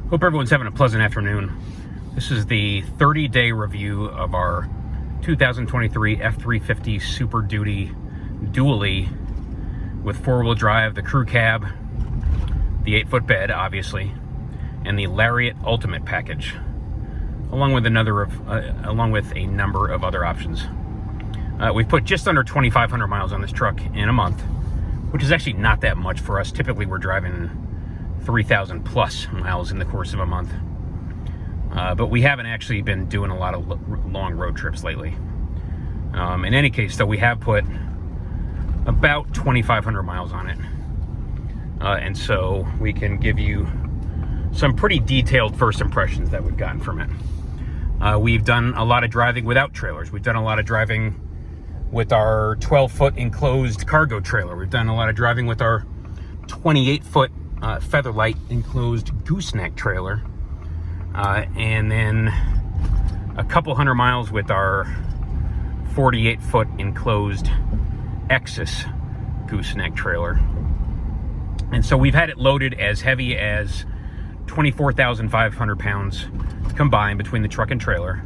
Hope everyone's having a pleasant afternoon. This is the 30-day review of our 2023 F-350 Super Duty dually with four-wheel drive, the crew cab, the 8-foot bed, obviously, and the Lariat Ultimate package, along with a number of other options. We've put just under 2,500 miles on this truck in a month, which is actually not that much for us. Typically, we're driving 3,000 plus miles in the course of a month. But we haven't actually been doing a lot of long road trips lately. In any case, though, we have put about 2,500 miles on it. And so we can give you some pretty detailed first impressions that we've gotten from it. We've done a lot of driving without trailers. We've done a lot of driving with our 12-foot enclosed cargo trailer. We've done a lot of driving with our 28-foot Featherlight enclosed gooseneck trailer, and then a couple hundred miles with our 48-foot enclosed Exus gooseneck trailer. And so we've had it loaded as heavy as 24,500 pounds combined between the truck and trailer.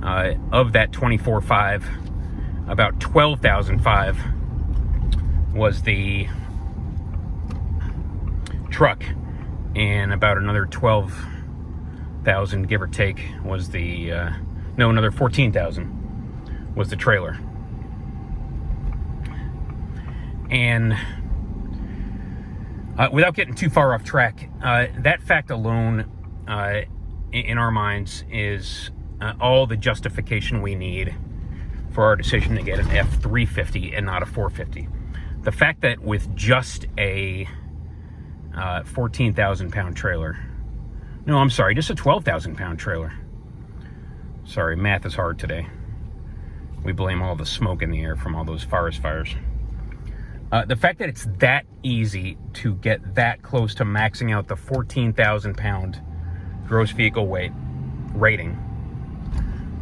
Of that 24,500, about 12,500 was the truck, and about another 12,000, give or take, was the another 14,000 was the trailer. And without getting too far off track, that fact alone in our minds is all the justification we need for our decision to get an F-350 and not a 450. The fact that with just a 14,000 pound trailer. No, I'm sorry, just a 12,000 pound trailer. Sorry, math is hard today. We blame all the smoke in the air from all those forest fires. The fact that it's that easy to get that close to maxing out the 14,000 pound gross vehicle weight rating,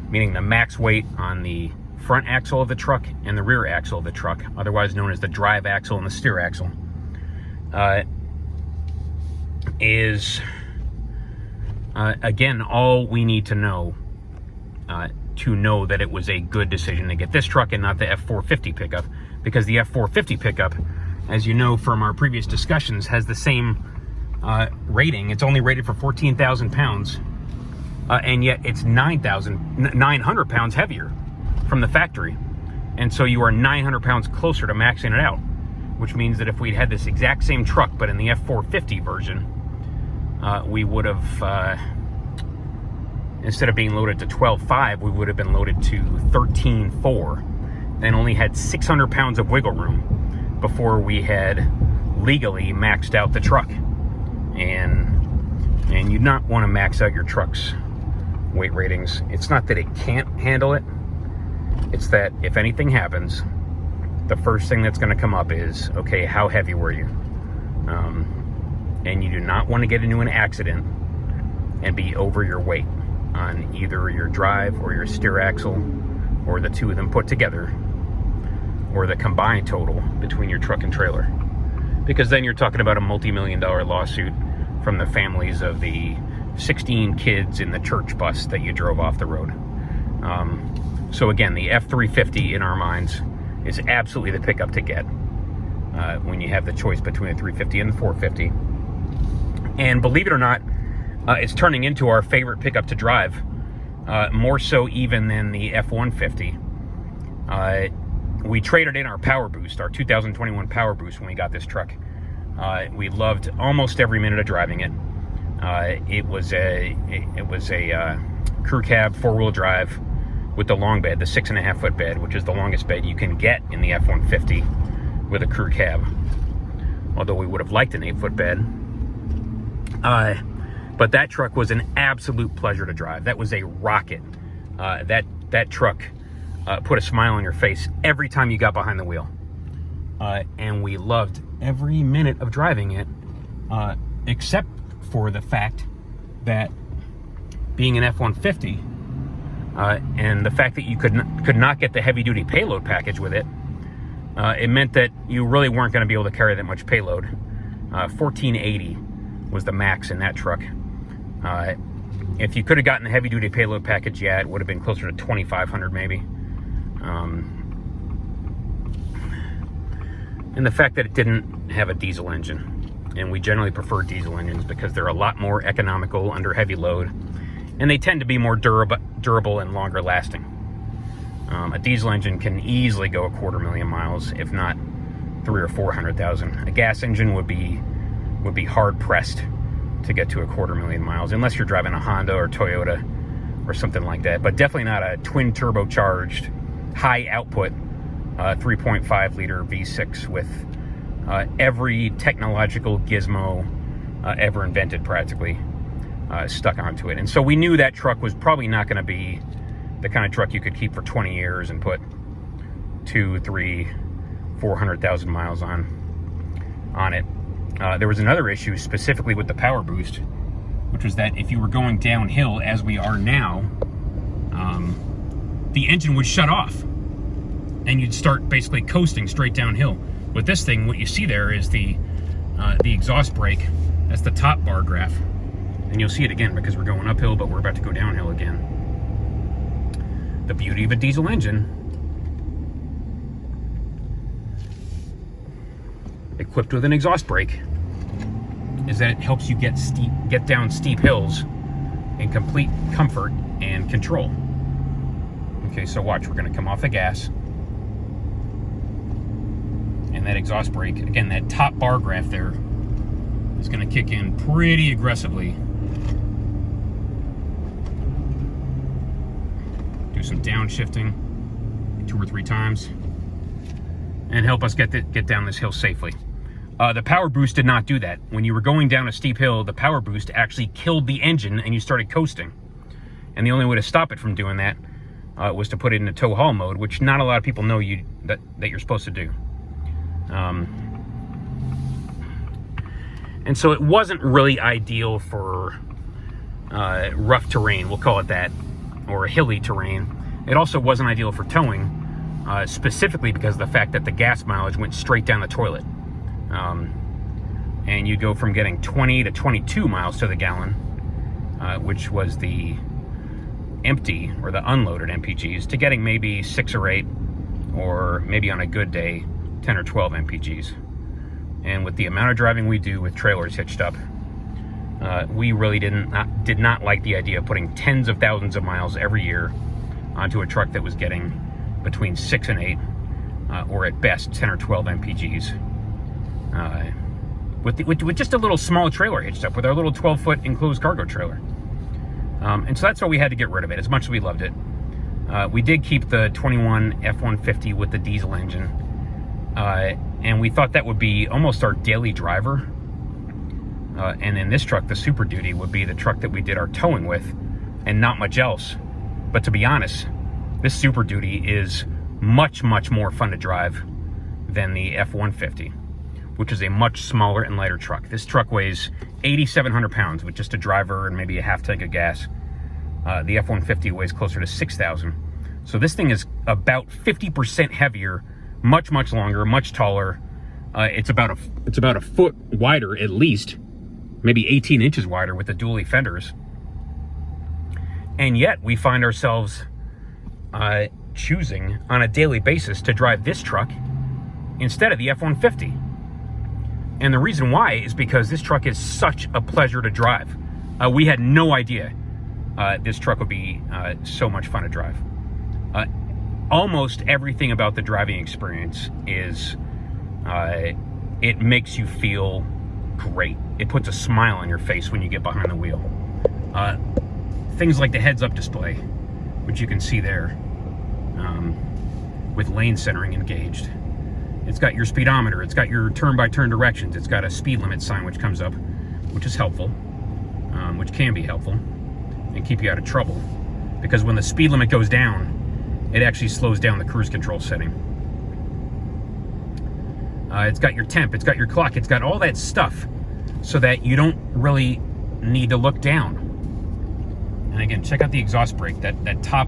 meaning the max weight on the front axle of the truck and the rear axle of the truck, otherwise known as the drive axle and the steer axle, is again all we need to know that it was a good decision to get this truck and not the F-450 pickup, because the F-450 pickup, as you know from our previous discussions, has the same rating. It's only rated for 14,000 pounds, and yet it's 900 pounds heavier from the factory, and so you are 900 pounds closer to maxing it out, which means that if we'd had this exact same truck but in the F-450 version, we would have, instead of being loaded to 12.5, we would have been loaded to 13.4 and only had 600 pounds of wiggle room before we had legally maxed out the truck. And you not want to max out your truck's weight ratings. It's not that it can't handle it. It's that if anything happens, the first thing that's going to come up is, okay, how heavy were you? And you do not want to get into an accident and be over your weight on either your drive or your steer axle, or the two of them put together, or the combined total between your truck and trailer. Because then you're talking about a multi-million-dollar lawsuit from the families of the 16 kids in the church bus that you drove off the road. So again, the F-350 in our minds is absolutely the pickup to get when you have the choice between the 350 and the 450. And believe it or not, it's turning into our favorite pickup to drive, more so even than the F-150. We traded in our Power Boost, our 2021 Power Boost, when we got this truck. We loved almost every minute of driving it. It was a crew cab, four-wheel drive with the long bed, the 6.5-foot bed, which is the longest bed you can get in the F-150 with a crew cab. Although we would have liked an 8-foot bed. But that truck was an absolute pleasure to drive. That was a rocket. That truck put a smile on your face every time you got behind the wheel. And we loved every minute of driving it, except for the fact that being an F-150, and the fact that you could not get the heavy-duty payload package with it, it meant that you really weren't going to be able to carry that much payload. 1480 was the max in that truck. If you could have gotten the heavy-duty payload package, yeah, it would have been closer to 2,500 maybe. And the fact that it didn't have a diesel engine, and we generally prefer diesel engines because they're a lot more economical under heavy load, and they tend to be more durable and longer lasting. A diesel engine can easily go 250,000 miles, if not 300,000 or 400,000. A gas engine would be hard pressed to get to 250,000 miles, unless you're driving a Honda or Toyota or something like that. But definitely not a twin turbocharged, high output 3.5 liter V6 with every technological gizmo ever invented practically stuck onto it. And so we knew that truck was probably not going to be the kind of truck you could keep for 20 years and put 200,000, 300,000, 400,000 miles on it. There was another issue specifically with the power boost, which was that if you were going downhill as we are now, the engine would shut off and you'd start basically coasting straight downhill. With this thing, what you see there is the exhaust brake. That's the top bar graph. And you'll see it again because we're going uphill, but we're about to go downhill again. The beauty of a diesel engine, equipped with an exhaust brake, is that it helps you get down steep hills in complete comfort and control. Okay, so watch, we're gonna come off the gas. And that exhaust brake, again, that top bar graph there is gonna kick in pretty aggressively. Do some downshifting 2 or 3 times and help us get down this hill safely. The power boost did not do that. When you were going down a steep hill, the power boost actually killed the engine and you started coasting. And the only way to stop it from doing that was to put it into tow haul mode, which not a lot of people know that you're supposed to do. And so it wasn't really ideal for rough terrain, we'll call it that, or hilly terrain. It also wasn't ideal for towing, specifically because of the fact that the gas mileage went straight down the toilet. And you go from getting 20 to 22 miles to the gallon, which was the empty or the unloaded MPGs, to getting maybe 6 or 8, or maybe on a good day 10 or 12 MPGs. And with the amount of driving we do with trailers hitched up, we really did not like the idea of putting tens of thousands of miles every year onto a truck that was getting between 6 and 8, or at best 10 or 12 MPGs, with just a little small trailer hitched up, with our little 12-foot enclosed cargo trailer. And so that's why we had to get rid of it, as much as we loved it. We did keep the 21 F-150 with the diesel engine, and we thought that would be almost our daily driver. And then this truck, the Super Duty, would be the truck that we did our towing with, and not much else. But to be honest, this Super Duty is much, much more fun to drive than the F-150, which is a much smaller and lighter truck. This truck weighs 8,700 pounds with just a driver and maybe a half tank of gas. The F-150 weighs closer to 6,000. So this thing is about 50% heavier, much, much longer, much taller. It's about a foot wider at least, maybe 18 inches wider with the dually fenders. And yet we find ourselves choosing on a daily basis to drive this truck instead of the F-150. And the reason why is because this truck is such a pleasure to drive. We had no idea this truck would be so much fun to drive. Almost everything about the driving experience is, it makes you feel great. It puts a smile on your face when you get behind the wheel. Things like the heads-up display, which you can see there, with lane centering engaged. It's got your speedometer, it's got your turn-by-turn directions, it's got a speed limit sign which comes up, which is helpful, which can be helpful, and keep you out of trouble. Because when the speed limit goes down, it actually slows down the cruise control setting. It's got your temp, it's got your clock, it's got all that stuff so that you don't really need to look down. And again, check out the exhaust brake, that top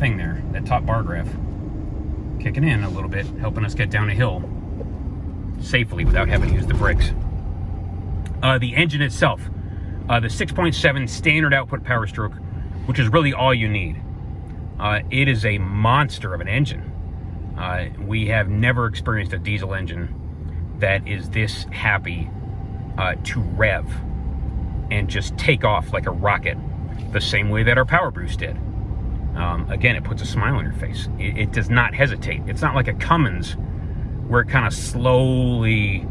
thing there, that top bar graph, kicking in a little bit, helping us get down a hill safely without having to use the brakes. The engine itself, The 6.7 standard output power stroke, which is really all you need. It is a monster of an engine. We have never experienced a diesel engine that is this happy to rev and just take off like a rocket, the same way that our Power Boost did. Again, it puts a smile on your face. It does not hesitate. It's not like a Cummins where it kind of slowly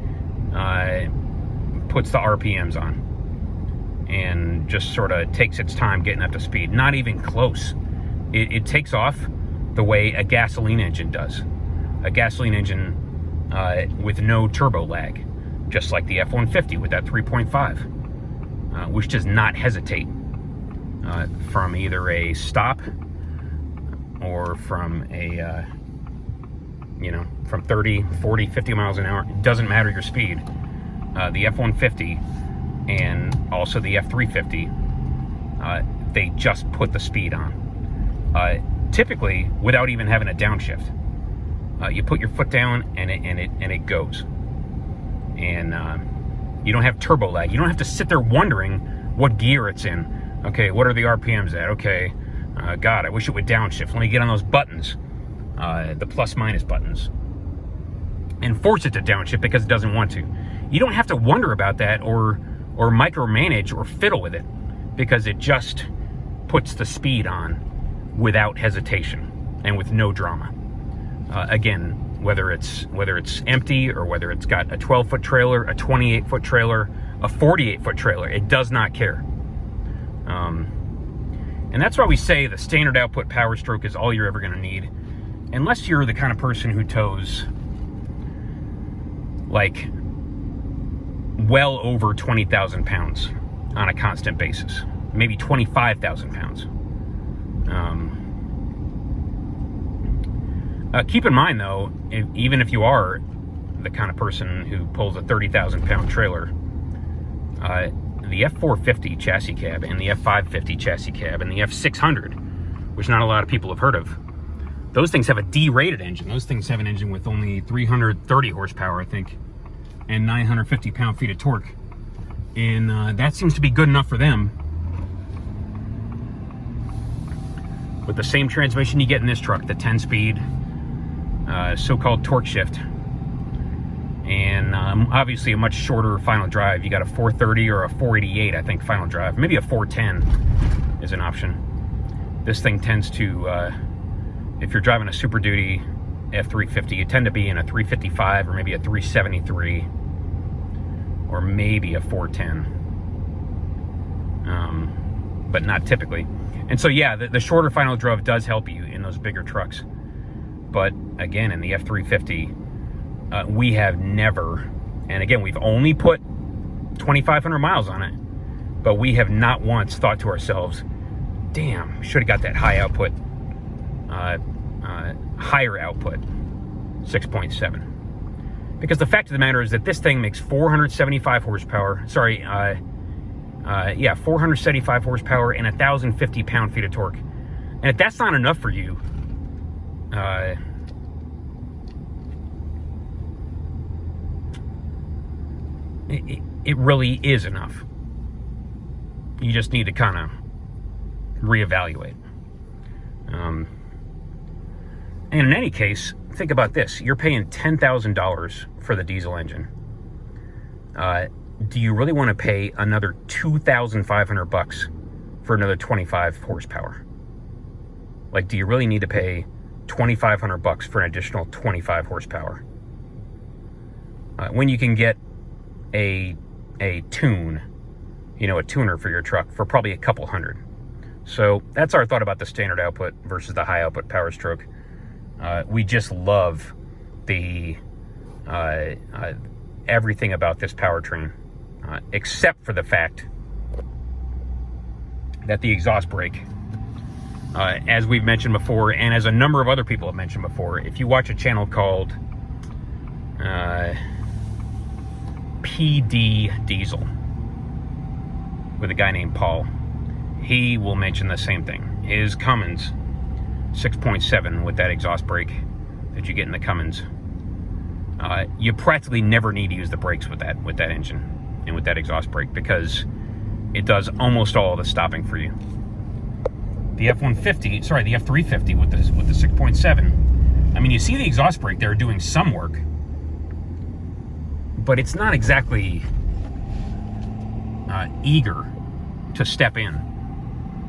puts the RPMs on and just sort of takes its time getting up to speed. Not even close. It takes off the way a gasoline engine does. A gasoline engine with no turbo lag, just like the F-150 with that 3.5, which does not hesitate from either a stop or from a, from 30, 40, 50 miles an hour. It doesn't matter your speed. The F-150 and also the F-350, they just put the speed on. Typically, without even having a downshift. You put your foot down and it goes. And you don't have turbo lag. You don't have to sit there wondering what gear it's in. Okay, what are the RPMs at? Okay, God, I wish it would downshift. Let me get on those buttons, the plus minus buttons, and force it to downshift because it doesn't want to. You don't have to wonder about that or micromanage or fiddle with it, because it just puts the speed on without hesitation and with no drama. Again, whether it's empty or whether it's got a 12-foot trailer, a 28-foot trailer, a 48-foot trailer, it does not care. And that's why we say the standard output power stroke is all you're ever going to need, unless you're the kind of person who tows like well over 20,000 pounds on a constant basis, maybe 25,000 pounds. Keep in mind, though, even if you are the kind of person who pulls a 30,000-pound trailer, the F-450 chassis cab and the F-550 chassis cab and the F-600, which not a lot of people have heard of, those things have a D-rated engine. Those things have an engine with only 330 horsepower, I think, and 950 pound-feet of torque. And that seems to be good enough for them. With the same transmission you get in this truck, the 10-speed, so-called torque shift, and obviously a much shorter final drive. You got a 430 or a 488, I think, final drive. Maybe a 410 is an option. This thing tends to, if you're driving a Super Duty F-350, you tend to be in a 355 or maybe a 373 or maybe a 410, but not typically. And so, yeah, the shorter final drive does help you in those bigger trucks. But again, in the F-350, we have never, and again, we've only put 2,500 miles on it, but we have not once thought to ourselves, damn, should have got that high output, higher output 6.7. Because the fact of the matter is that this thing makes 475 horsepower, 475 horsepower and 1,050 pound-feet of torque. And if that's not enough for you, it really is enough. You just need to kind of reevaluate. And in any case, think about this. You're paying $10,000 for the diesel engine. Do you really want to pay another $2,500 for another 25 horsepower? Like, do you really need to pay $2,500 for an additional 25 horsepower? When you can get a tune, a tuner for your truck for probably a couple hundred. So that's our thought about the standard output versus the high output power stroke. We just love the everything about this powertrain, except for the fact that the exhaust brake, as we've mentioned before, and as a number of other people have mentioned before, if you watch a channel called PD Diesel with a guy named Paul, he will mention the same thing. His Cummins 6.7 with that exhaust brake that you get in the Cummins, you practically never need to use the brakes with that engine and with that exhaust brake, because it does almost all of the stopping for you. The the F-350 with the 6.7, I mean, you see the exhaust brake there doing some work, but it's not exactly eager to step in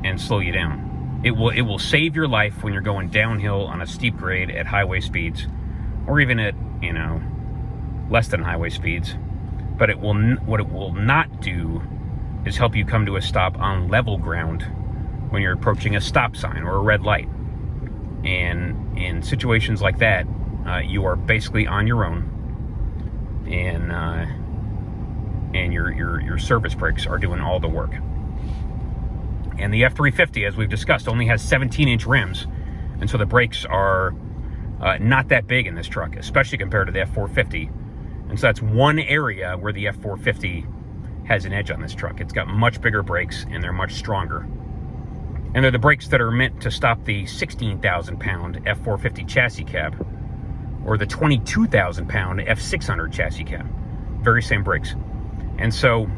and slow you down. It will save your life when you're going downhill on a steep grade at highway speeds, or even at, you know, less than highway speeds. But what it will not do is help you come to a stop on level ground when you're approaching a stop sign or a red light. And in situations like that, you are basically on your own, and your service brakes are doing all the work. And the F-350, as we've discussed, only has 17-inch rims, and so the brakes are not that big in this truck, especially compared to the F-450. And so that's one area where the F-450 has an edge on this truck. It's got much bigger brakes, and they're much stronger. And they're the brakes that are meant to stop the 16,000-pound F-450 chassis cab or the 22,000-pound F-600 chassis cab. Very same brakes. And so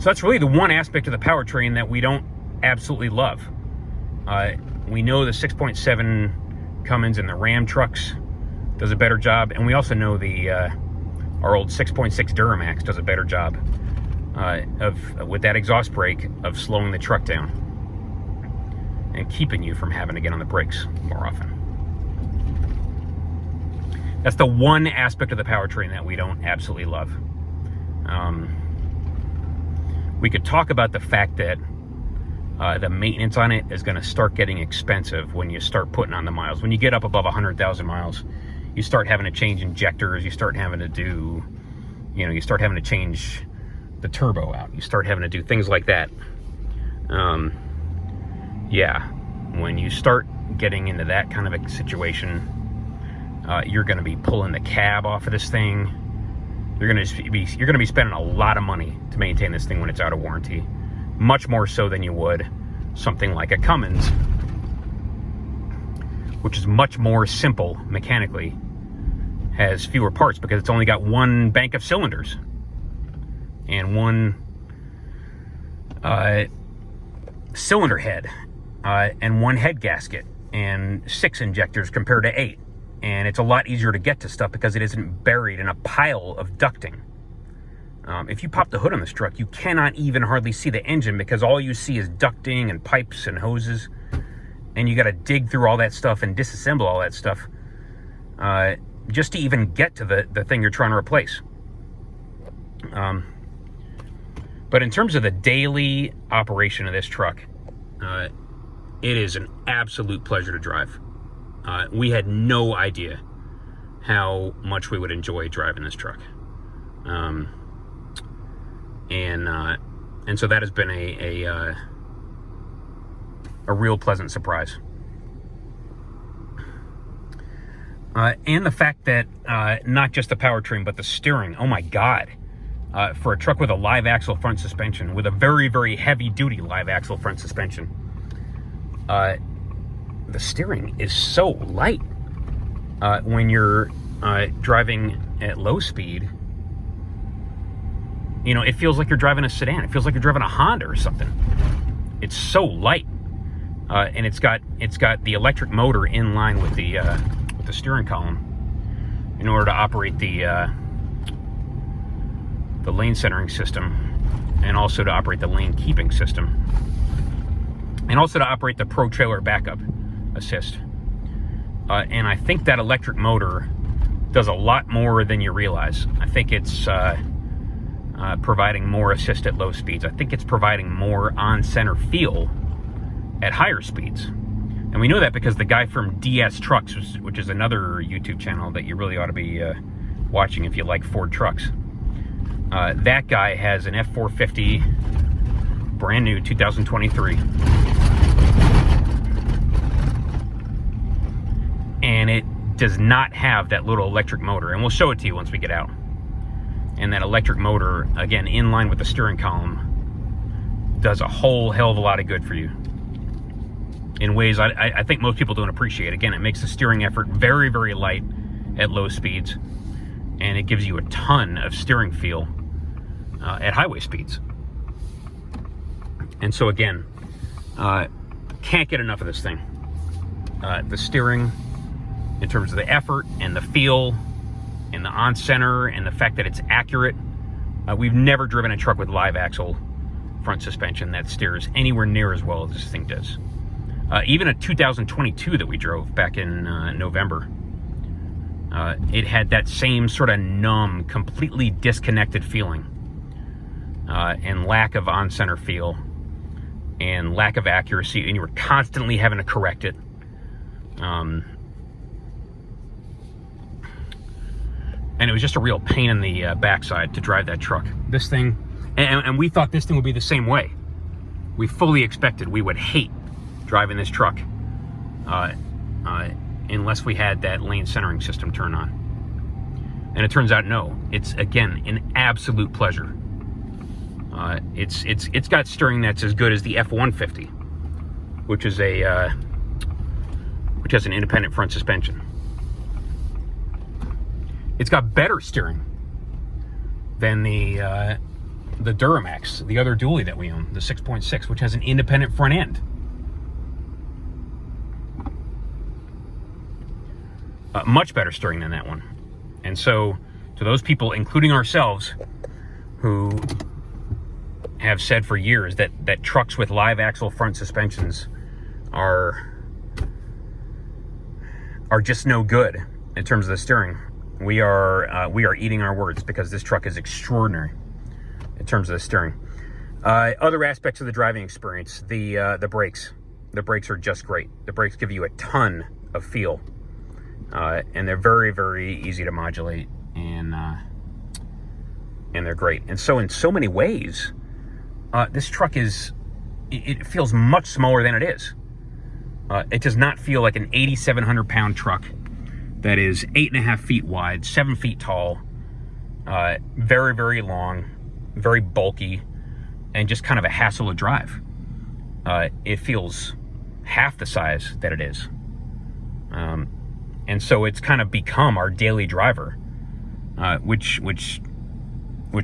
that's really the one aspect of the powertrain that we don't absolutely love. We know the 6.7 Cummins and the Ram trucks does a better job, and we also know our old 6.6 Duramax does a better job with that exhaust brake of slowing the truck down and keeping you from having to get on the brakes more often. That's the one aspect of the powertrain that we don't absolutely love. We could talk about the fact that the maintenance on it is going to start getting expensive when you start putting on the miles. When you get up above 100,000 miles, you start having to change injectors. You start having to change the turbo out. You start having to do things like that. Yeah, when you start getting into that kind of a situation, you're going to be pulling the cab off of this thing. You're going to be spending a lot of money to maintain this thing when it's out of warranty, much more so than you would something like a Cummins, which is much more simple mechanically, has fewer parts because it's only got one bank of cylinders and one cylinder head and one head gasket and 6 injectors compared to 8. And it's a lot easier to get to stuff because it isn't buried in a pile of ducting. If you pop the hood on this truck, you cannot even hardly see the engine because all you see is ducting and pipes and hoses. And you got to dig through all that stuff and disassemble all that stuff just to even get to the thing you're trying to replace. But in terms of the daily operation of this truck, it is an absolute pleasure to drive. We had no idea how much we would enjoy driving this truck. And so that has been a real pleasant surprise. And the fact that not just the powertrain, but the steering, oh my God, for a truck with a live axle front suspension, with a very, very heavy duty live axle front suspension, the steering is so light when you're driving at low speed. You know, it feels like you're driving a sedan. It feels like you're driving a Honda or something. It's so light, and it's got the electric motor in line with the steering column in order to operate the lane centering system, and also to operate the lane keeping system, and also to operate the Pro Trailer Backup Assist. And I think that electric motor does a lot more than you realize. I think it's providing more assist at low speeds. I think it's providing more on-center feel at higher speeds. And we know that because the guy from DS Trucks, which is another YouTube channel that you really ought to be watching if you like Ford trucks, that guy has an F-450, brand new, 2023. And it does not have that little electric motor. And we'll show it to you once we get out. And that electric motor, again, in line with the steering column, does a whole hell of a lot of good for you in ways I think most people don't appreciate. Again, it makes the steering effort very, very light at low speeds, and it gives you a ton of steering feel at highway speeds. And so again, can't get enough of this thing. The steering, in terms of the effort and the feel and the on-center and the fact that it's accurate. We've never driven a truck with live axle front suspension that steers anywhere near as well as this thing does. Even a 2022 that we drove back in November, it had that same sort of numb, completely disconnected feeling, and lack of on-center feel and lack of accuracy, and you were constantly having to correct it. And it was just a real pain in the backside to drive that truck. This thing, and we thought this thing would be the same way. We fully expected we would hate driving this truck unless we had that lane centering system turned on. And it turns out, no. It's, again, an absolute pleasure. It's got steering that's as good as the F-150, which is which has an independent front suspension. It's got better steering than the Duramax, the other dually that we own, the 6.6, which has an independent front end. Much better steering than that one. And so, to those people, including ourselves, who have said for years that trucks with live axle front suspensions are just no good in terms of the steering, we are eating our words, because this truck is extraordinary in terms of the steering. Other aspects of the driving experience, the brakes. The brakes are just great. The brakes give you a ton of feel, and they're very, very easy to modulate, and they're great. And so in so many ways, this truck it feels much smaller than it is. It does not feel like an 8,700 pound truck that is 8.5 feet wide, 7 feet tall, very, very long, very bulky, and just kind of a hassle to drive. It feels half the size that it is. And so it's kind of become our daily driver, which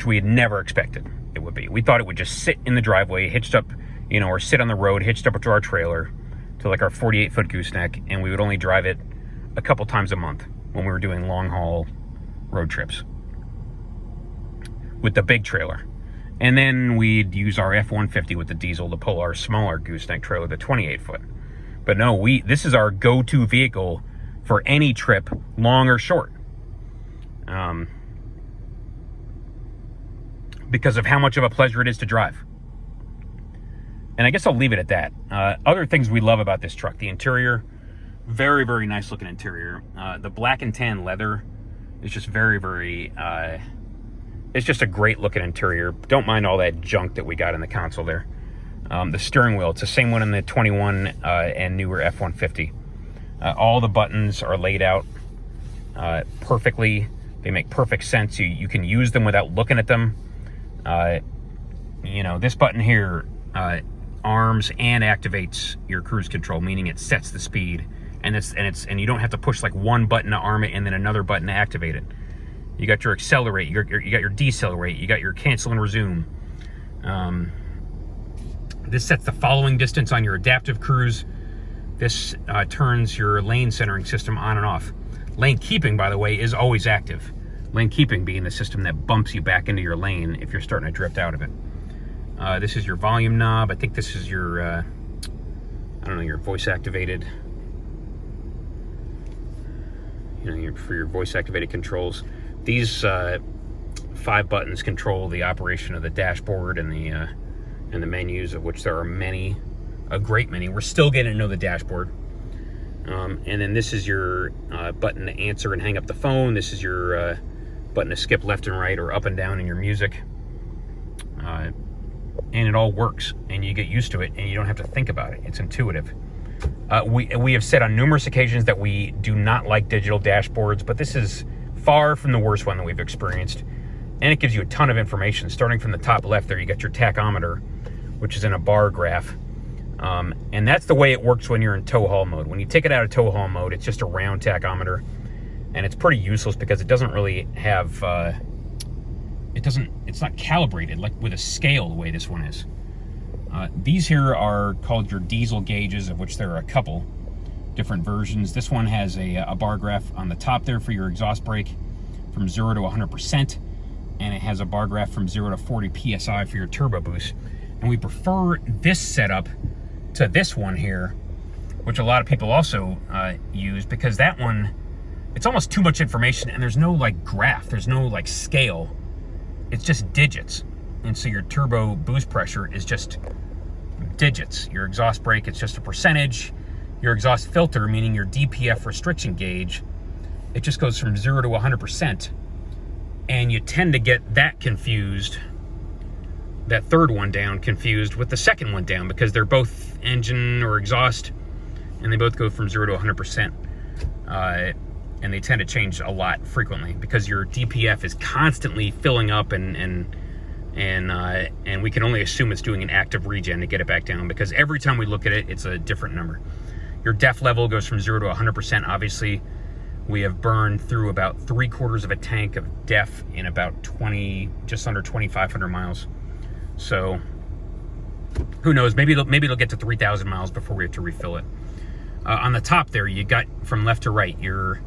we had never expected it would be. We thought it would just sit in the driveway, hitched up, or sit on the road, hitched up to our trailer, to like our 48-foot gooseneck, and we would only drive it a couple times a month when we were doing long-haul road trips with the big trailer. And then we'd use our F-150 with the diesel to pull our smaller gooseneck trailer, the 28-foot. But no, this is our go-to vehicle for any trip, long or short. Because of how much of a pleasure it is to drive. And I guess I'll leave it at that. Other things we love about this truck: the interior, very, very nice looking interior. The black and tan leather is just very, very, it's just a great looking interior. Don't mind all that junk that we got in the console there. The steering wheel, it's the same one in the 21 and newer F-150. All the buttons are laid out perfectly. They make perfect sense. You can use them without looking at them. This button here arms and activates your cruise control, meaning it sets the speed, and you don't have to push like one button to arm it and then another button to activate it. You got your accelerate, you got your decelerate, you got your cancel and resume. This sets the following distance on your adaptive cruise. This turns your lane centering system on and off. Lane keeping, by the way, is always active. Lane keeping being the system that bumps you back into your lane if you're starting to drift out of it. This is your volume knob. I think this is your, your voice activated, for your voice activated controls. These 5 buttons control the operation of the dashboard and the menus, of which there are many, a great many. We're still getting to know the dashboard. And then this is your button to answer and hang up the phone. This is your button to skip left and right or up and down in your music. And it all works, and you get used to it, and you don't have to think about it. It's intuitive. We have said on numerous occasions that we do not like digital dashboards, but this is far from the worst one that we've experienced. And it gives you a ton of information. Starting from the top left there, you got your tachometer, which is in a bar graph. And that's the way it works when you're in tow haul mode. When you take it out of tow haul mode, it's just a round tachometer, and it's pretty useless because it doesn't really have it's not calibrated like with a scale the way this one is. These here are called your diesel gauges, of which there are a couple different versions. This one has a bar graph on the top there for your exhaust brake from 0 to 100%, and it has a bar graph from 0 to 40 psi for your turbo boost. And we prefer this setup to this one here, which a lot of people also use, because that one, it's almost too much information, and there's no like graph, there's no like scale, it's just digits. And so your turbo boost pressure is just digits. Your exhaust brake, it's just a percentage. Your exhaust filter, meaning your DPF restriction gauge, it just goes from 0 to 100%. And you tend to get that confused, that third one down, confused with the second one down, because they're both engine or exhaust, and they both go from 0 to 100%. And they tend to change a lot frequently because your DPF is constantly filling up, and we can only assume it's doing an active regen to get it back down, because every time we look at it, it's a different number. Your DEF level goes from 0 to 100%. Obviously, we have burned through about 3/4 of a tank of DEF in about just under 2,500 miles. So who knows? Maybe it'll get to 3,000 miles before we have to refill it. On the top there, you got from left to right your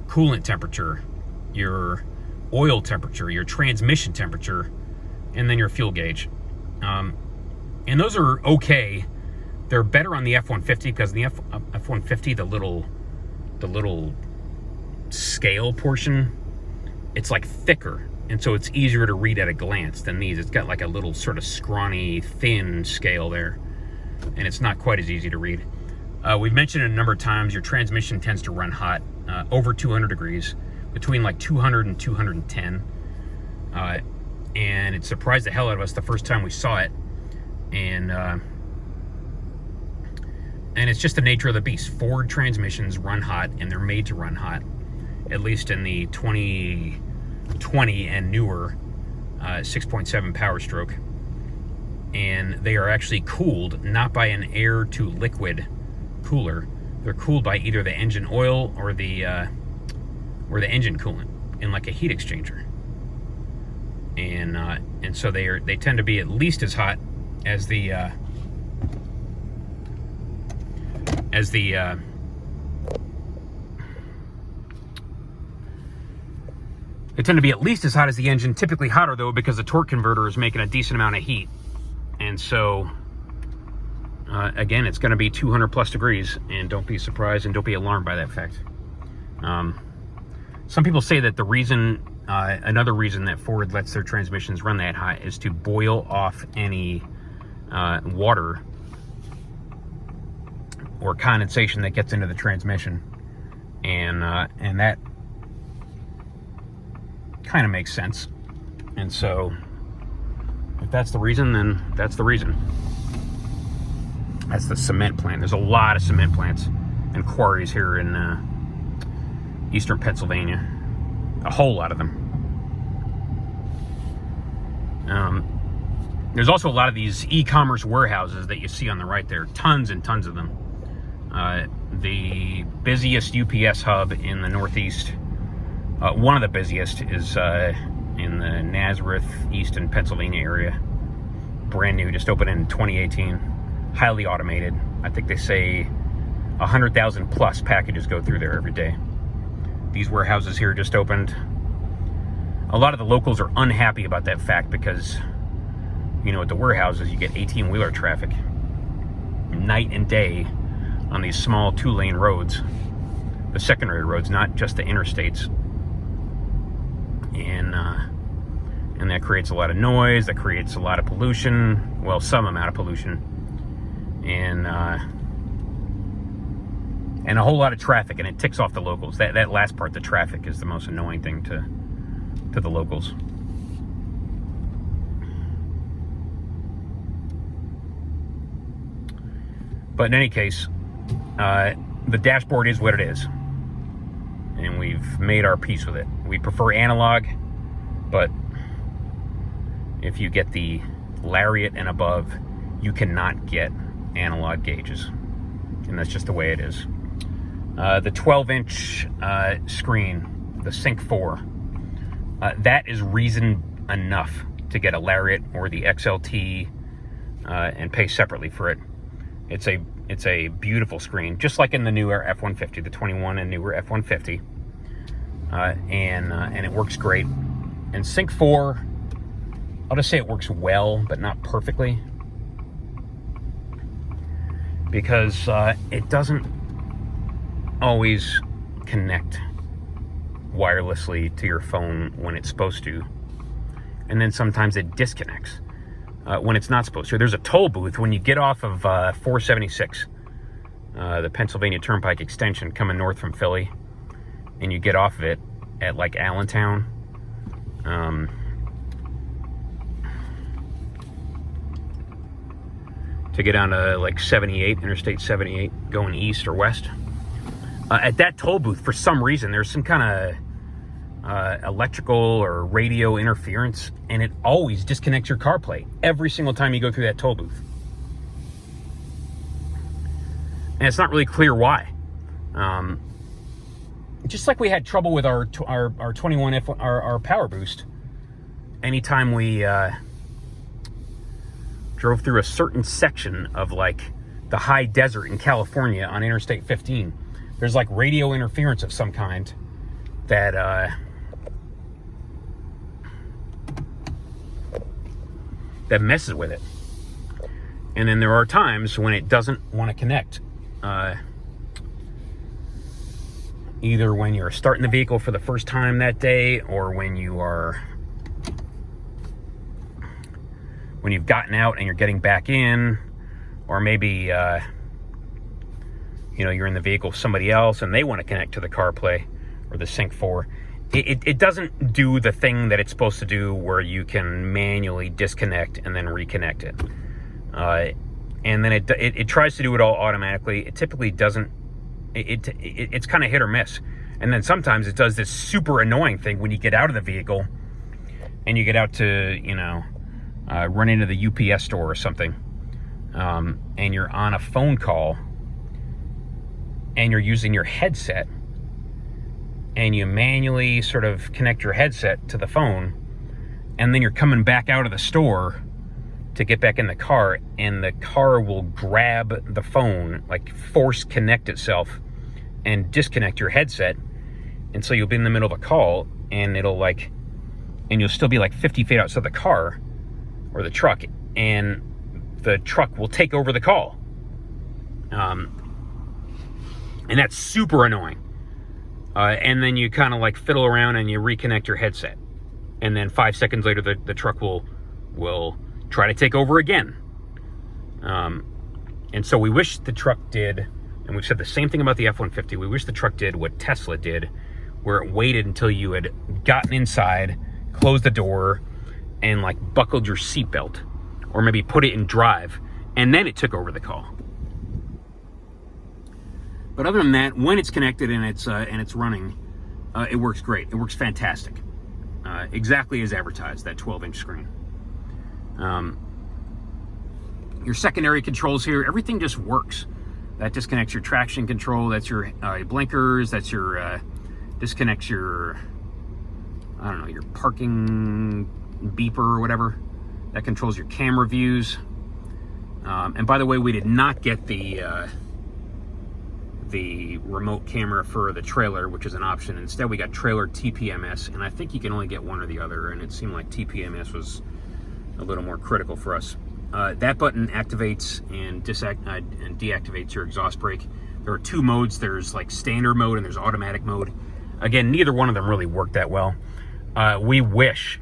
coolant temperature, your oil temperature, your transmission temperature, and then your fuel gauge. And those are okay. They're better on the F-150, because in the F-150, the little scale portion, it's like thicker, and so it's easier to read at a glance than these. It's got like a little sort of scrawny, thin scale there, and it's not quite as easy to read. We've mentioned it a number of times, your transmission tends to run hot, over 200 degrees, between like 200 and 210. And it surprised the hell out of us the first time we saw it. And it's just the nature of the beast. Ford transmissions run hot, and they're made to run hot, at least in the 2020 and newer 6.7 Power Stroke. And they are actually cooled not by an air to liquid cooler. They're cooled by either the engine oil or the engine coolant in like a heat exchanger. And so they tend to be at least as hot as the they tend to be at least as hot as the engine, typically hotter though, because the torque converter is making a decent amount of heat. And so again, it's going to be 200 plus degrees, and don't be surprised and don't be alarmed by that fact. Some people say that the reason, another reason that Ford lets their transmissions run that hot is to boil off any water or condensation that gets into the transmission, and that kind of makes sense. And so, if that's the reason, then that's the reason. That's the cement plant. There's a lot of cement plants and quarries here in eastern Pennsylvania. A whole lot of them. There's also a lot of these e-commerce warehouses that you see on the right there. Tons and tons of them. The busiest UPS hub in the Northeast, one of the busiest, is in the Nazareth, Easton, Pennsylvania area. Brand new, just opened in 2018. Highly automated. I think they say 100,000 plus packages go through there every day. These warehouses here just opened. A lot of the locals are unhappy about that fact because, you know, at the warehouses you get 18-wheeler traffic night and day on these small 2-lane roads, the secondary roads, not just the interstates. And that creates a lot of noise, that creates a lot of pollution, well, some amount of pollution, and a whole lot of traffic, and it ticks off the locals. That last part, the traffic, is the most annoying thing to the locals. But in any case, the dashboard is what it is, and we've made our peace with it. We prefer analog, but if you get the Lariat and above, you cannot get analog gauges, and that's just the way it is. The 12-inch screen, the Sync 4, that is reason enough to get a Lariat or the XLT and pay separately for it. It's a beautiful screen, just like in the newer F-150, the 21 and newer F-150, and it works great. And Sync 4, I'll just say it works well, but not perfectly, because it doesn't always connect wirelessly to your phone when it's supposed to, and then sometimes it disconnects when it's not supposed to. There's a toll booth when you get off of 476, the Pennsylvania Turnpike extension coming north from Philly, and you get off of it at like Allentown. To get on to like 78, Interstate 78, going east or west. At that toll booth, for some reason, there's some kind of electrical or radio interference, and it always disconnects your CarPlay every single time you go through that toll booth. And it's not really clear why. Just like we had trouble with our 21 our Power Boost, anytime we drove through a certain section of like the high desert in California on Interstate 15, there's like radio interference of some kind that that messes with it. And then there are times when it doesn't want to connect. Either when you're starting the vehicle for the first time that day, or when you've gotten out and you're getting back in, or maybe you're in the vehicle with somebody else and they want to connect to the CarPlay or the Sync 4. It doesn't do the thing that it's supposed to do, where you can manually disconnect and then reconnect it. And then it tries to do it all automatically. It typically doesn't. It's kind of hit or miss. And then sometimes it does this super annoying thing when you get out of the vehicle and you get out to, run into the UPS store or something, and you're on a phone call and you're using your headset, and you manually sort of connect your headset to the phone, and then you're coming back out of the store to get back in the car, and the car will grab the phone, like force connect itself and disconnect your headset. And so you'll be in the middle of a call, and you'll still be like 50 feet outside the car or the truck, and the truck will take over the call. And that's super annoying. And then you kind of like fiddle around and you reconnect your headset. And then 5 seconds later, the truck will try to take over again. And so we wish the truck did, and we've said the same thing about the F-150, we wish the truck did what Tesla did, where it waited until you had gotten inside, closed the door, and like buckled your seatbelt, or maybe put it in drive, and then it took over the call. But other than that, when it's connected and it's running, it works great. It works fantastic. Exactly as advertised, that 12-inch screen. Your secondary controls here, everything just works. That disconnects your traction control, that's your blinkers, that's your disconnects your, your parking beeper or whatever. That controls your camera views. And by the way, we did not get the remote camera for the trailer, which is an option. Instead, we got trailer TPMS, and I think you can only get one or the other, and it seemed like TPMS was a little more critical for us. That button activates and deactivates your exhaust brake. There are two modes. There's like standard mode and there's automatic mode. Again, neither one of them really work that well. We wish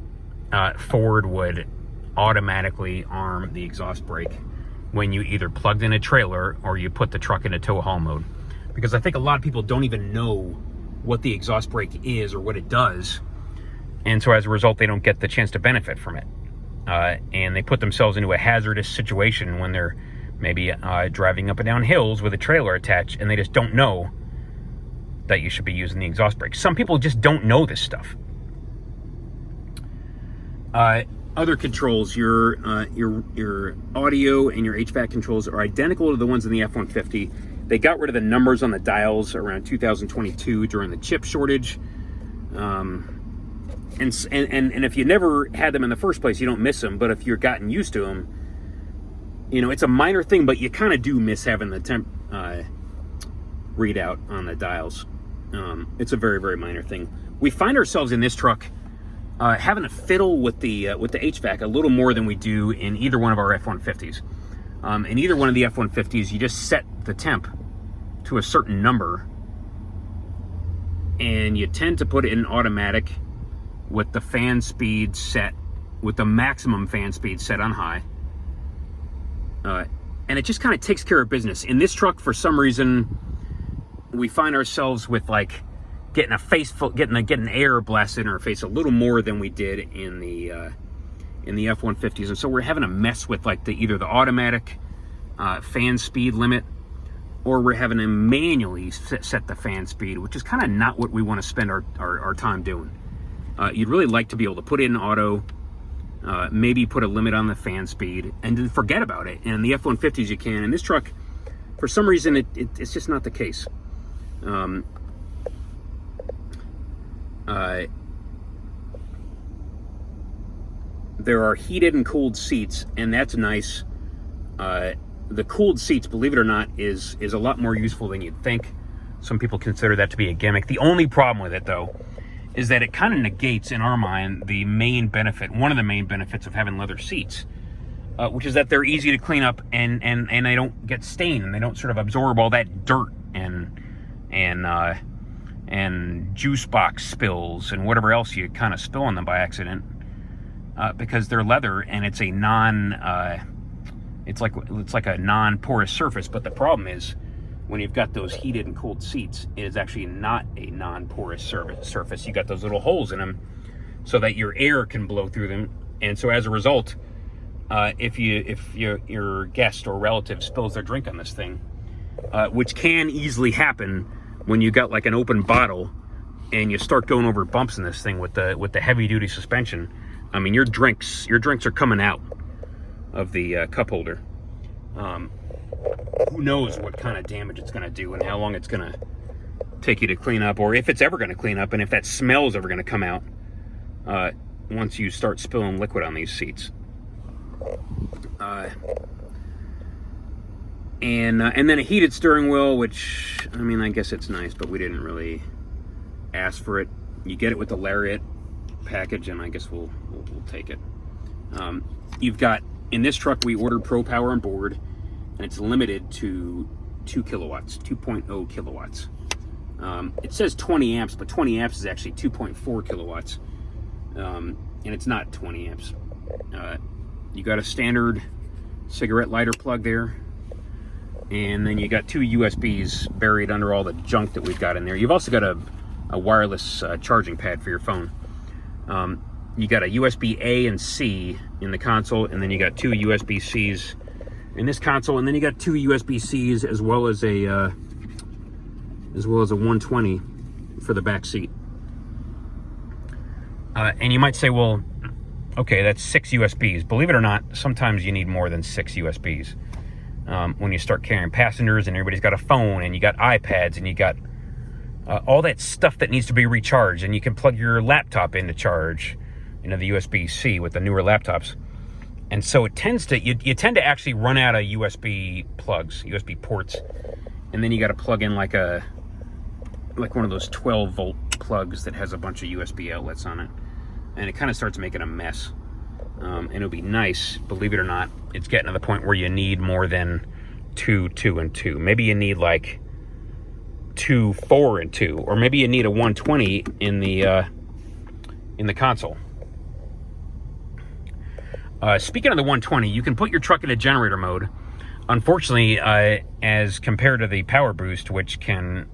Ford would automatically arm the exhaust brake when you either plugged in a trailer or you put the truck into tow haul mode. Because I think a lot of people don't even know what the exhaust brake is or what it does. And so as a result, they don't get the chance to benefit from it. And they put themselves into a hazardous situation when they're maybe driving up and down hills with a trailer attached, and they just don't know that you should be using the exhaust brake. Some people just don't know this stuff. Other controls, your audio and your HVAC controls are identical to the ones in the F-150. They got rid of the numbers on the dials around 2022 during the chip shortage. And if you never had them in the first place, you don't miss them. But if you're gotten used to them, it's a minor thing, but you kind of do miss having the temp readout on the dials. It's a very, very minor thing. We find ourselves in this truck having to fiddle with the HVAC a little more than we do in either one of our F-150s. In either one of the F-150s, you just set the temp to a certain number, and you tend to put it in automatic with the fan speed set, with the maximum fan speed set on high. And it just kind of takes care of business. In this truck, for some reason, we find ourselves with like getting a face full, getting air blasted in our face a little more than we did in the F-150s, and so we're having to mess with like either the automatic fan speed limit, or we're having to manually set the fan speed, which is kind of not what we want to spend our time doing. You'd really like to be able to put it in auto, maybe put a limit on the fan speed, and then forget about it. And in the F-150s you can. In this truck, for some reason, it's just not the case. There are heated and cooled seats, and that's nice. The cooled seats, believe it or not, is a lot more useful than you'd think. Some people consider that to be a gimmick. The only problem with it, though, is that it kind of negates, in our mind, the main benefit, one of the main benefits of having leather seats, which is that they're easy to clean up, and they don't get stained, and they don't sort of absorb all that dirt and juice box spills and whatever else you kind of spill on them by accident, because they're leather, and it's a it's like a non-porous surface. But the problem is, when you've got those heated and cooled seats, it is actually not a non-porous surface. You got those little holes in them so that your air can blow through them, and so as a result, if your guest or relative spills their drink on this thing, which can easily happen when you got like an open bottle and you start going over bumps in this thing with the heavy duty suspension, I mean, your drinks are coming out of the cup holder. Who knows what kind of damage it's going to do and how long it's going to take you to clean up, or if it's ever going to clean up, and if that smell is ever going to come out once you start spilling liquid on these seats. And then a heated steering wheel, which, I mean, I guess it's nice, but we didn't really ask for it. You get it with the Lariat package, and I guess we'll take it. You've got, in this truck, we ordered Pro Power on board, and it's limited to 2 kilowatts, 2.0 kilowatts. It says 20 amps, but 20 amps is actually 2.4 kilowatts, and it's not 20 amps. You got a standard cigarette lighter plug there, and then you got 2 USBs buried under all the junk that we've got in there. You've also got a wireless charging pad for your phone. You got a USB A and C in the console, and then you got 2 USB Cs in this console, and then you got 2 USB Cs as well as a 120 for the back seat. And you might say, well, okay, that's 6 USBs. Believe it or not, sometimes you need more than 6 USBs. When you start carrying passengers and everybody's got a phone and you got iPads and you got all that stuff that needs to be recharged, and you can plug your laptop into charge, the USB-C with the newer laptops. And so it tends to, you tend to actually run out of USB plugs, USB ports, and then you got to plug in like one of those 12 volt plugs that has a bunch of USB outlets on it, and it kind of starts making a mess. And it'll be nice, believe it or not, it's getting to the point where you need more than 2, 2, and 2. Maybe you need like 2, 4, and 2, or maybe you need a 120 in the console. Speaking of the 120, you can put your truck into generator mode. Unfortunately, as compared to the Power Boost, which can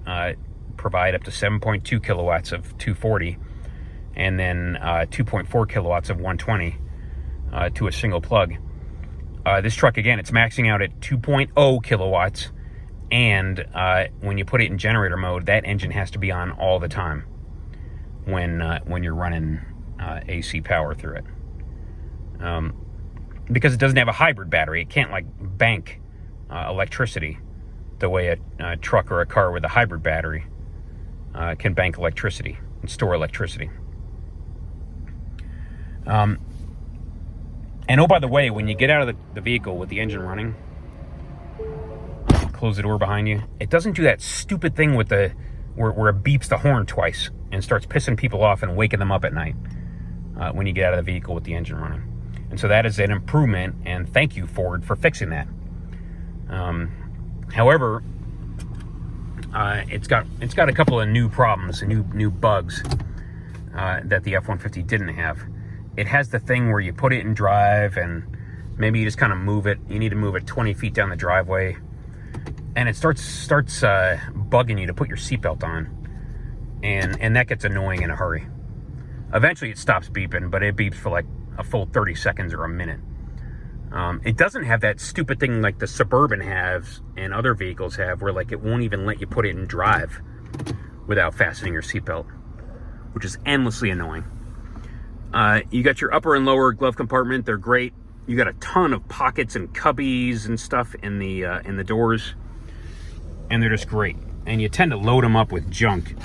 provide up to 7.2 kilowatts of 240, and then 2.4 kilowatts of 120 to a single plug. This truck, again, it's maxing out at 2.0 kilowatts, and when you put it in generator mode, that engine has to be on all the time when you're running AC power through it. Because it doesn't have a hybrid battery. It can't like bank electricity the way a truck or a car with a hybrid battery can bank electricity and store electricity. And oh, by the way, when you get out of the vehicle with the engine running, close the door behind you, it doesn't do that stupid thing with where it beeps the horn twice and starts pissing people off and waking them up at night when you get out of the vehicle with the engine running. And so that is an improvement, and thank you, Ford, for fixing that. However, it's got a couple of new problems, new bugs that the F-150 didn't have. It has the thing where you put it in drive and maybe you just kind of move it. You need to move it 20 feet down the driveway, and it starts bugging you to put your seatbelt on, and that gets annoying in a hurry. Eventually it stops beeping, but it beeps for like a full 30 seconds or a minute. It doesn't have that stupid thing like the Suburban has and other vehicles have, where like it won't even let you put it in drive without fastening your seatbelt, which is endlessly annoying. You got your upper and lower glove compartment. They're great. You got a ton of pockets and cubbies and stuff in the doors, and they're just great. And you tend to load them up with junk,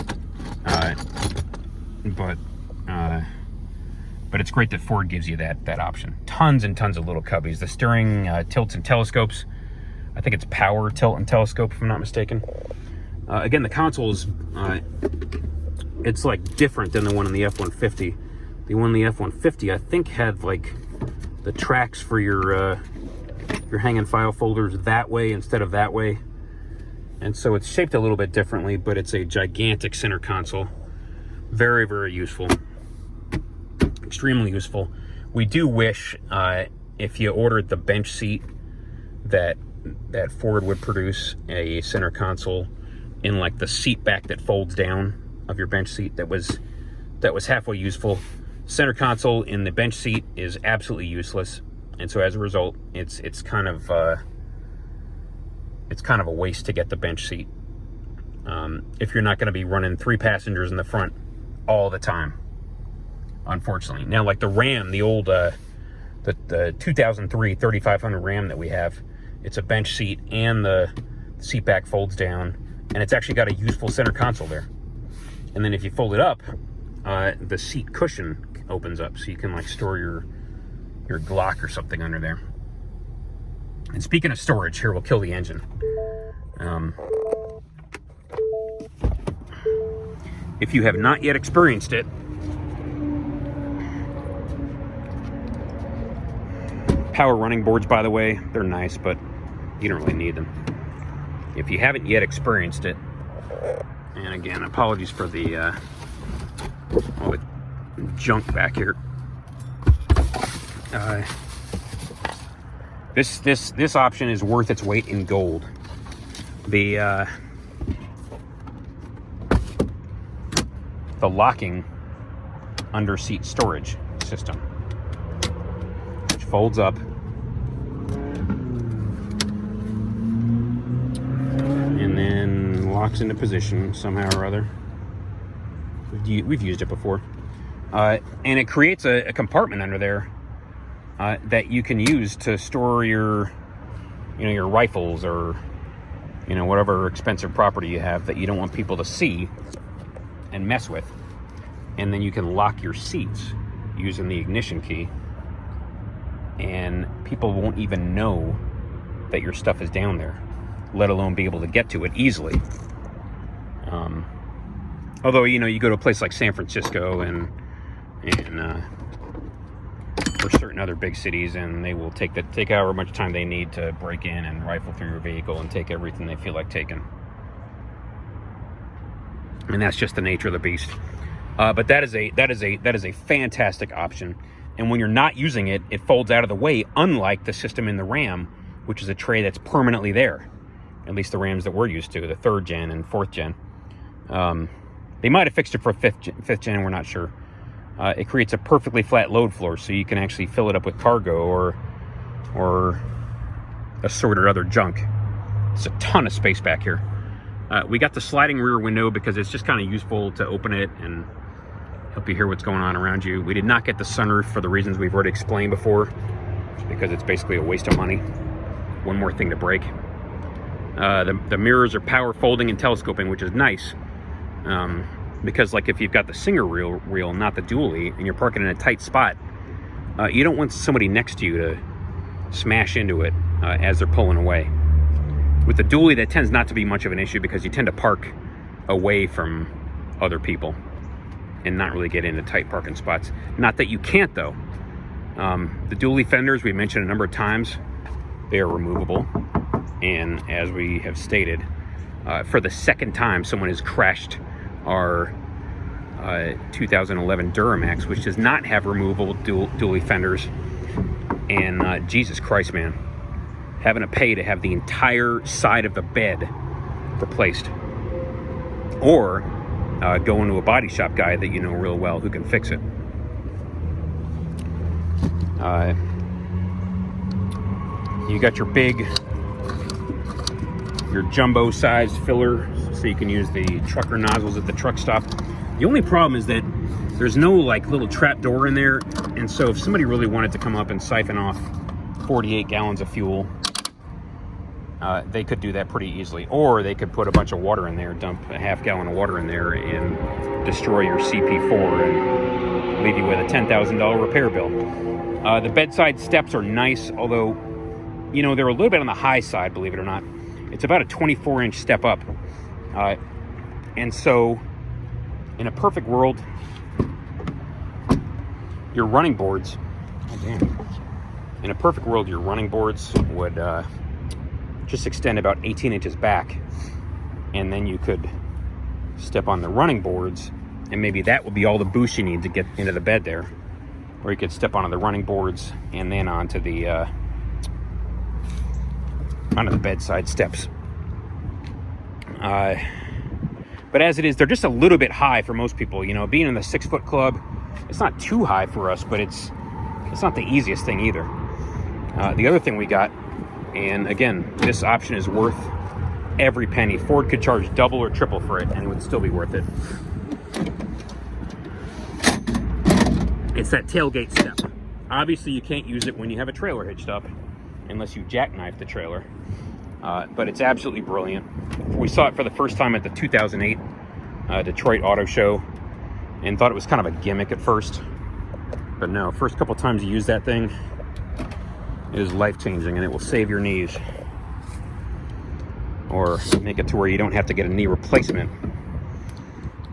but it's great that Ford gives you that option. Tons and tons of little cubbies. The steering tilts and telescopes. I think it's power tilt and telescope, if I'm not mistaken. Again, the console is it's like different than the one in the F-150. The one in the F-150, I think, had like the tracks for your hanging file folders that way instead of that way. And so it's shaped a little bit differently, but it's a gigantic center console. Very, very useful. Extremely useful. We do wish, if you ordered the bench seat, that Ford would produce a center console in like the seat back that folds down of your bench seat that was halfway useful. Center console in the bench seat is absolutely useless, and so as a result, it's kind of a waste to get the bench seat if you're not going to be running 3 passengers in the front all the time, unfortunately. Now, like the Ram, the old the 2003 3500 Ram that we have, it's a bench seat and the seat back folds down, and it's actually got a useful center console there. And then if you fold it up, the seat cushion opens up, so you can like store your Glock or something under there. And speaking of storage, here, we'll kill the engine. If you have not yet experienced it, power running boards, by the way, they're nice, but you don't really need them. If you haven't yet experienced it, and again, apologies for the all the junk back here. This option is worth its weight in gold. The locking under seat storage system, which folds up and then locks into position somehow or other. We've used it before, and it creates a compartment under there that you can use to store your rifles or whatever expensive property you have that you don't want people to see and mess with. And then you can lock your seats using the ignition key, and people won't even know that your stuff is down there, let alone be able to get to it easily. Although, you go to a place like San Francisco and or certain other big cities, and they will take however much time they need to break in and rifle through your vehicle and take everything they feel like taking. And that's just the nature of the beast. But that is a fantastic option. And when you're not using it, it folds out of the way, unlike the system in the Ram, which is a tray that's permanently there. At least the Rams that we're used to, the 3rd gen and 4th gen. They might have fixed it for 5th gen, we're not sure. It creates a perfectly flat load floor, so you can actually fill it up with cargo or assorted other junk. It's a ton of space back here. We got the sliding rear window because it's just kind of useful to open it and help you hear what's going on around you. We did not get the sunroof for the reasons we've already explained before, because it's basically a waste of money. One more thing to break. The mirrors are power folding and telescoping, which is nice. Because like if you've got the Singer reel, not the dually, and you're parking in a tight spot, you don't want somebody next to you to smash into it as they're pulling away. With the dually, that tends not to be much of an issue because you tend to park away from other people and not really get into tight parking spots. Not that you can't, though. The dually fenders, we mentioned a number of times, they are removable. And as we have stated, for the second time, someone has crashed our 2011 Duramax, which does not have removable dually fenders. And Jesus Christ, man, having to pay to have the entire side of the bed replaced, or go into a body shop guy that you know real well who can fix it. You got your jumbo size filler, so you can use the trucker nozzles at the truck stop. The only problem is that there's no like little trap door in there, and so if somebody really wanted to come up and siphon off 48 gallons of fuel, they could do that pretty easily. Or they could put a bunch of water in there, dump a half gallon of water in there, and destroy your CP4 and leave you with a $10,000 repair bill. The bedside steps are nice, although, you know, they're a little bit on the high side, believe it or not. It's about a 24-inch step up. And so, in a perfect world, your running boards, in a perfect world, your running boards would just extend about 18 inches back, and then you could step on the running boards, and maybe that would be all the boost you need to get into the bed there. Or you could step onto the running boards and then onto the bedside steps. But as it is, they're just a little bit high for most people. You know, being in the 6-foot club, it's not too high for us, but it's not the easiest thing either. The other thing we got, and again, this option is worth every penny. Ford could charge double or triple for it, and it would still be worth it. It's that tailgate step. Obviously, you can't use it when you have a trailer hitched up, unless you jackknife the trailer. But it's absolutely brilliant. We saw it for the first time at the 2008 Detroit Auto Show, and thought it was kind of a gimmick at first. But no, first couple times you use that thing, it is life-changing, and it will save your knees. Or make it to where you don't have to get a knee replacement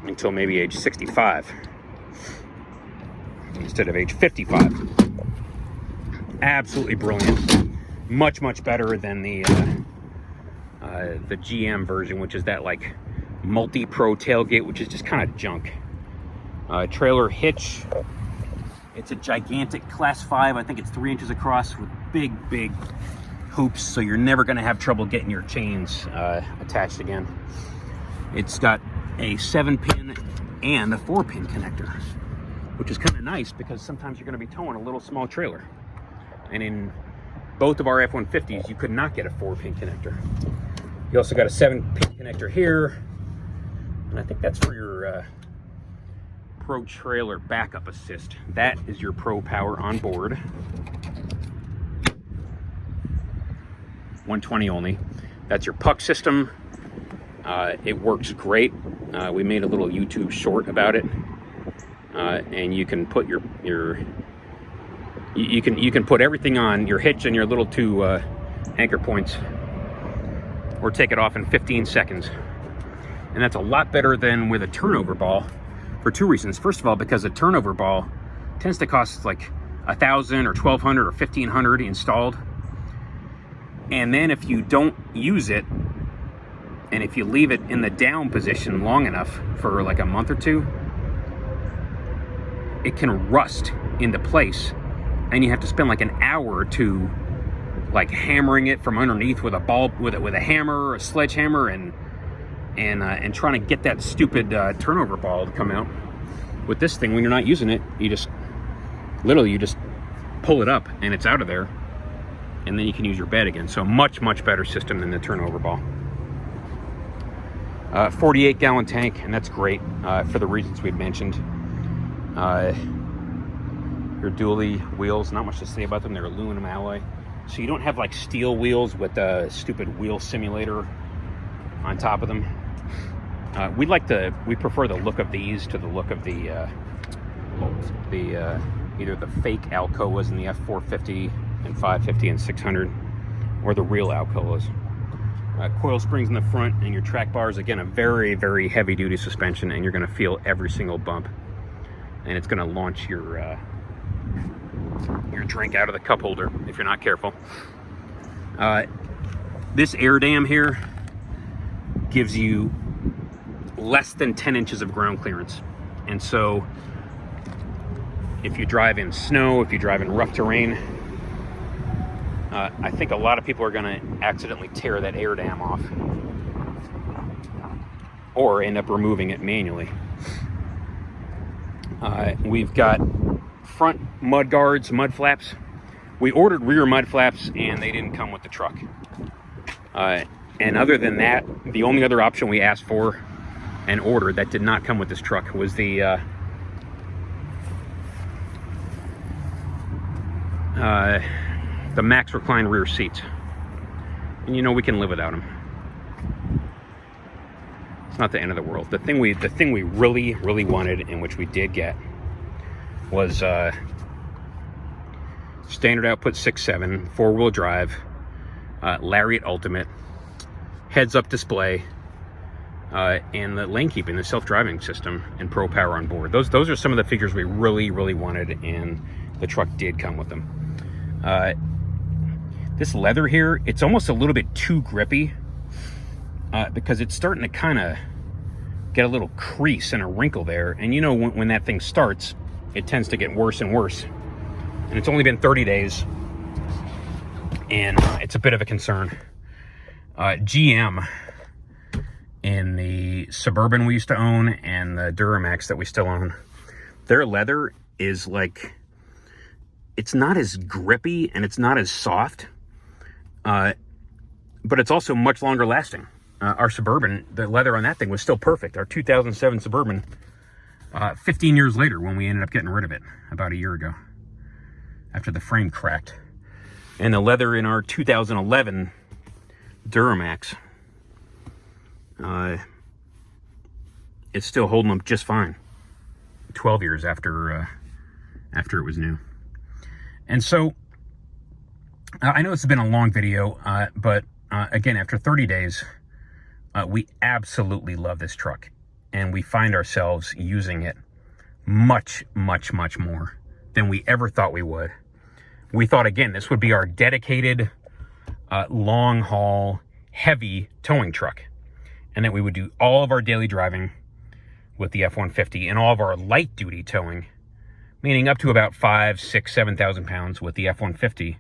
until maybe age 65 instead of age 55. Absolutely brilliant. Much, much better than the GM version, which is that like multi-pro tailgate, which is just kind of junk. Trailer hitch, it's a gigantic class 5. I think it's 3 inches across with big hoops, so you're never going to have trouble getting your chains attached again. It's got a 7-pin and a 4-pin connector, which is kind of nice because sometimes you're going to be towing a little small trailer. And in both of our F-150s, you could not get a 4-pin connector. You also got a 7-pin connector here, and I think that's for your Pro Trailer Backup Assist. That is your Pro Power on board. 120 only. That's your puck system. It works great. We made a little YouTube short about it, and you can put you can put everything on your hitch and your little 2 anchor points, or take it off in 15 seconds. And that's a lot better than with a turnover ball for 2 reasons. First of all, because a turnover ball tends to cost like $1,000 or $1,200 or $1,500 installed. And then if you don't use it, and if you leave it in the down position long enough for like a month or 2, it can rust into place, and you have to spend like an hour or 2 like hammering it from underneath with a ball, with a hammer or a sledgehammer, and trying to get that stupid turnover ball to come out. With this thing, when you're not using it, you just pull it up and it's out of there, and then you can use your bed again. So much better system than the turnover ball. 48 gallon tank, and that's great for the reasons we've mentioned. Your dually wheels, not much to say about them. They're aluminum alloy, so you don't have like steel wheels with a stupid wheel simulator on top of them. We prefer the look of these to the look of the either the fake Alcoas in the F-450 and 550 and 600, or the real Alcoas. Coil springs in the front, and your track bars, again, a very, very heavy-duty suspension, and you're going to feel every single bump. And it's going to launch your drink out of the cup holder if you're not careful. This air dam here gives you less than 10 inches of ground clearance. And so if you drive in snow, if you drive in rough terrain, I think a lot of people are going to accidentally tear that air dam off or end up removing it manually. We've got front mud guards, mud flaps. We ordered rear mud flaps and they didn't come with the truck. And other than that, the only other option we asked for and ordered that did not come with this truck was the Max Recline rear seats. And you know, we can live without them. It's not the end of the world. The thing we really, really wanted, and which we did get, was standard output 6.7, 4-wheel drive, Lariat Ultimate, heads-up display, and the lane keeping, the self-driving system, and Pro Power on board. Those are some of the features we really, really wanted, and the truck did come with them. This leather here, it's almost a little bit too grippy, because it's starting to kind of get a little crease and a wrinkle there. And you know, when that thing starts, it tends to get worse and worse. And it's only been 30 days, and it's a bit of a concern. GM, in the Suburban we used to own and the Duramax that we still own, their leather is like, it's not as grippy and it's not as soft, but it's also much longer lasting. Our Suburban, the leather on that thing was still perfect. Our 2007 Suburban, 15 years later, when we ended up getting rid of it about a year ago, after the frame cracked. And the leather in our 2011 Duramax, it's still holding up just fine. 12 years after it was new. And so, I know this has been a long video, but again, after 30 days, we absolutely love this truck, and we find ourselves using it much, much, much more than we ever thought we would. We thought, again, this would be our dedicated, long-haul, heavy towing truck, and that we would do all of our daily driving with the F-150 and all of our light-duty towing, meaning up to about 5, 6, 7,000 pounds with the F-150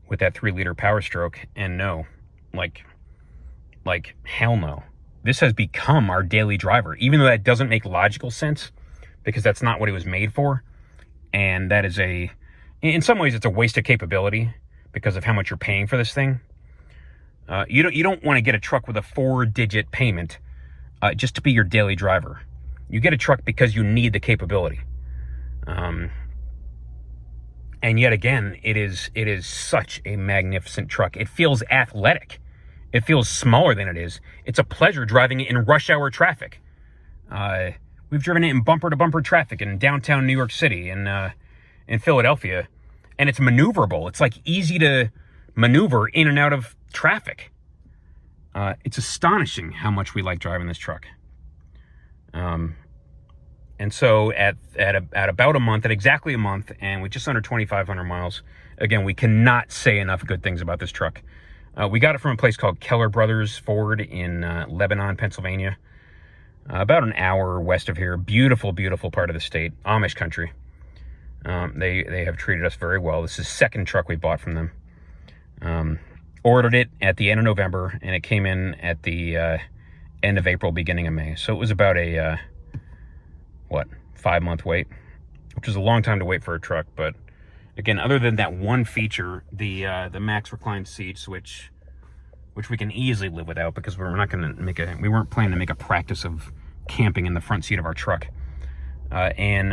with that 3-liter Power Stroke. And no, like hell no. This has become our daily driver, even though that doesn't make logical sense, because that's not what it was made for. And that is in some ways, it's a waste of capability because of how much you're paying for this thing. You don't want to get a truck with a 4-digit payment just to be your daily driver. You get a truck because you need the capability. And yet again, it is such a magnificent truck. It feels athletic. It feels smaller than it is. It's a pleasure driving it in rush hour traffic. We've driven it in bumper-to-bumper traffic in downtown New York City and in Philadelphia, and it's maneuverable. It's like easy to maneuver in and out of traffic. It's astonishing how much we like driving this truck. And so at about a month, at exactly a month, and with just under 2,500 miles, again, we cannot say enough good things about this truck. We got it from a place called Keller Brothers Ford in Lebanon, Pennsylvania, about an hour west of here. Beautiful, beautiful part of the state, Amish country. They have treated us very well. This is the second truck we bought from them. Ordered it at the end of November, and it came in at the end of April, beginning of May. So it was about a 5-month wait, which is a long time to wait for a truck. But again, other than that one feature, the Max Recline seats, which we can easily live without, because we weren't planning to make a practice of camping in the front seat of our truck, and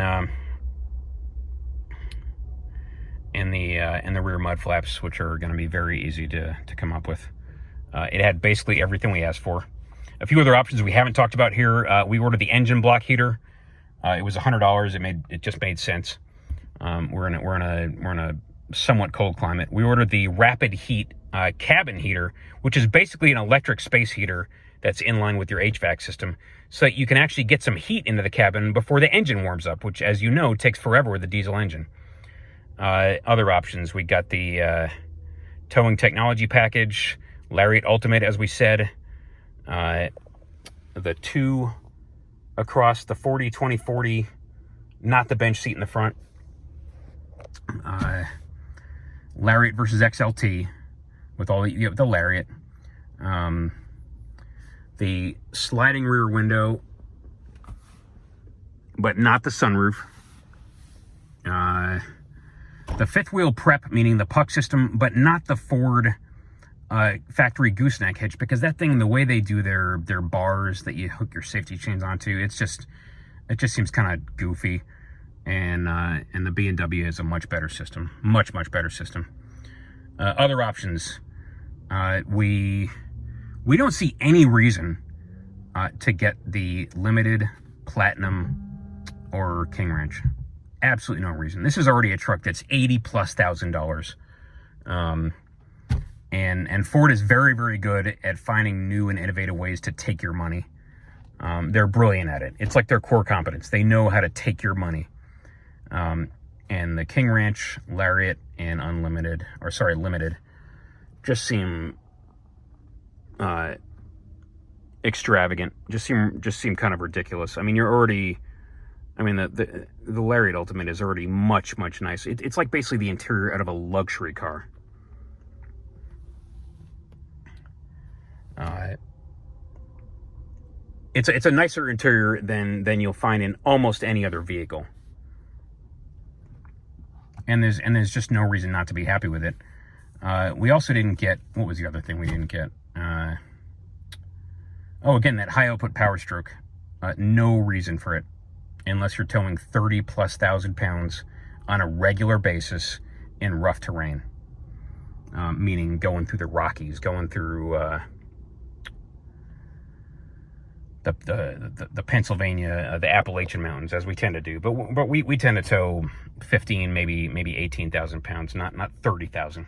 the rear mud flaps, which are going to be very easy to come up with. It had basically everything we asked for. A few other options we haven't talked about here. We ordered the engine block heater. It was $100. It just made sense. We're in a somewhat cold climate. We ordered the Rapid Heat cabin heater, which is basically an electric space heater that's in line with your HVAC system, so that you can actually get some heat into the cabin before the engine warms up, which, as you know, takes forever with a diesel engine. Other options, we got the towing technology package, Lariat Ultimate, as we said, the 2 across the 40-20-40, not the bench seat in the front, Lariat versus XLT with all the Lariat, the sliding rear window, but not the sunroof, the fifth wheel prep, meaning the puck system, but not the Ford factory gooseneck hitch, because that thing, the way they do their bars that you hook your safety chains onto, it just seems kind of goofy. And the B&W is a much better system, much better system. Other options, we don't see any reason to get the Limited, Platinum, or King Ranch. Absolutely no reason. This is already a truck that's $80,000+. And Ford is very good at finding new and innovative ways to take your money. They're brilliant at it. It's like their core competence. They know how to take your money. And the King Ranch, Lariat, and Limited just seem extravagant. Just seem kind of ridiculous. I mean, the Lariat Ultimate is already much nicer. It's like basically the interior out of a luxury car. It's a nicer interior than you'll find in almost any other vehicle. And there's just no reason not to be happy with it. We also didn't get, what was the other thing we didn't get? Again, that high output power stroke. No reason for it, unless you're towing 30,000+ pounds on a regular basis in rough terrain. Meaning going through the Rockies, going through the Pennsylvania, the Appalachian Mountains, as we tend to do. But we tend to tow 15, maybe 18,000 pounds, not 30,000.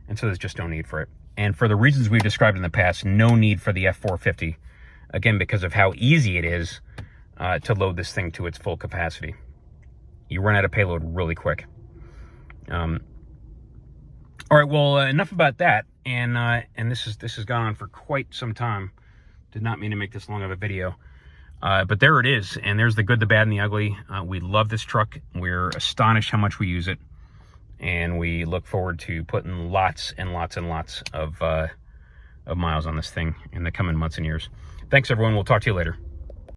And so there's just no need for it. And for the reasons we've described in the past, no need for the F-450. Again, because of how easy it is to load this thing to its full capacity. You run out of payload really quick. All right, well, enough about that. And this has gone on for quite some time. Did not mean to make this long of a video. But there it is. And there's the good, the bad, and the ugly. We love this truck. We're astonished how much we use it. And we look forward to putting lots and lots of miles on this thing in the coming months and years. Thanks, everyone. We'll talk to you later.